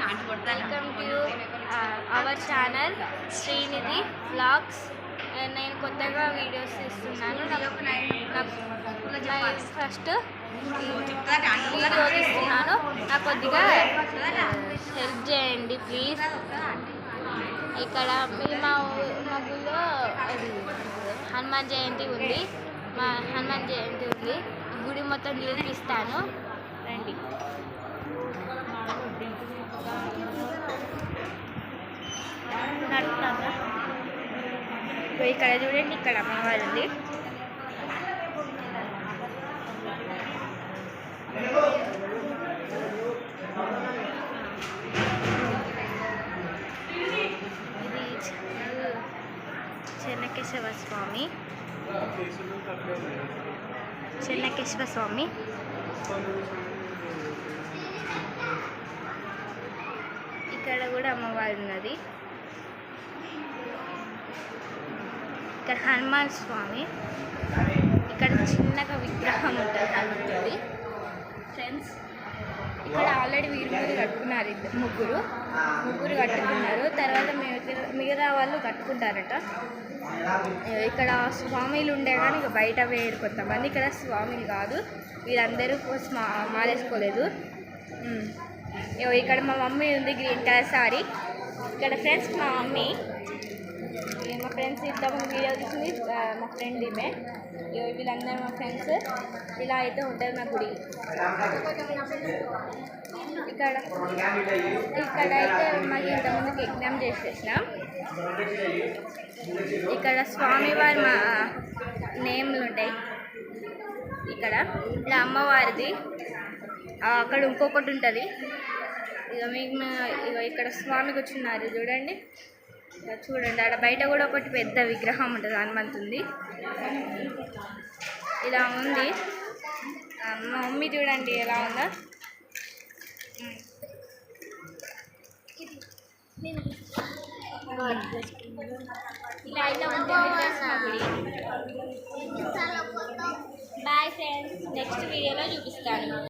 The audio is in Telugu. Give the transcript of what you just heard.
Welcome to our channel Srinidhi vlogs. నేను కొత్తగా వీడియోస్ తీస్తున్నాను. ఫస్ట్ వీడియో తీస్తున్నాను, నాకు కొద్దిగా హెల్ప్ చేయండి ప్లీజ్. ఇక్కడ మా ఊళ్ళో హనుమాన్ జయంతి ఉంది. గుడి మొత్తం చూపిస్తాను, రండి. ఇక్కడ చూడండి, ఇక్కడ అమ్మవారు ఉంది. ఇది చెన్నకేశవ స్వామి. ఇక్కడ కూడా అమ్మవారు ఉన్నది. ఇక్కడ హనుమాన్ స్వామి, ఇక్కడ చిన్నగా విగ్రహం ఉంటుంది హనుమంతుడి. ఫ్రెండ్స్, ఇక్కడ ఆల్రెడీ వీరు కట్టుకున్నారు, ముగ్గురు కట్టుకున్నారు. తర్వాత మిగతా వాళ్ళు కట్టుకుంటారట. ఇక్కడ స్వామిలు ఉండే కానీ ఇక బయట వేరు కొంతమంది. ఇక్కడ స్వామిలు కాదు, వీళ్ళందరూ మాలేసుకోలేదు. ఇక్కడ మా మమ్మీ ఉంది, గ్రీన్ కలర్ సారీ. ఇక్కడ ఫ్రెండ్స్ మా మమ్మీ, మా ఫ్రెండ్స్ ఇంతకుముందు వీడియో తీసింది మా ఫ్రెండ్ ఈమె. వీళ్ళందరూ మా ఫ్రెండ్స్. ఇలా అయితే ఉంటుంది మా గుడి. ఇక్కడైతే మాకు ఇంతకుముందుకు ఎగ్జామ్ చేసేసినాం. ఇక్కడ స్వామివారి మా నేమ్లు ఉంటాయి. ఇక్కడ ఇలా అమ్మవారిది, అక్కడ ఇంకొకటి ఉంటుంది. ఇక ఇక్కడ స్వామి కూర్చున్నారు చూడండి. చూడండి, ఆడ బయట కూడా ఒకటి పెద్ద విగ్రహం ఉంటుంది, హనుమంతుంది. ఇలా ఉంది. మా మమ్మీ చూడండి ఎలా ఉందో. ఇలా అయితే ఉంటుంది. బాయ్ ఫ్రెండ్స్, నెక్స్ట్ వీడియోలో చూపిస్తాను.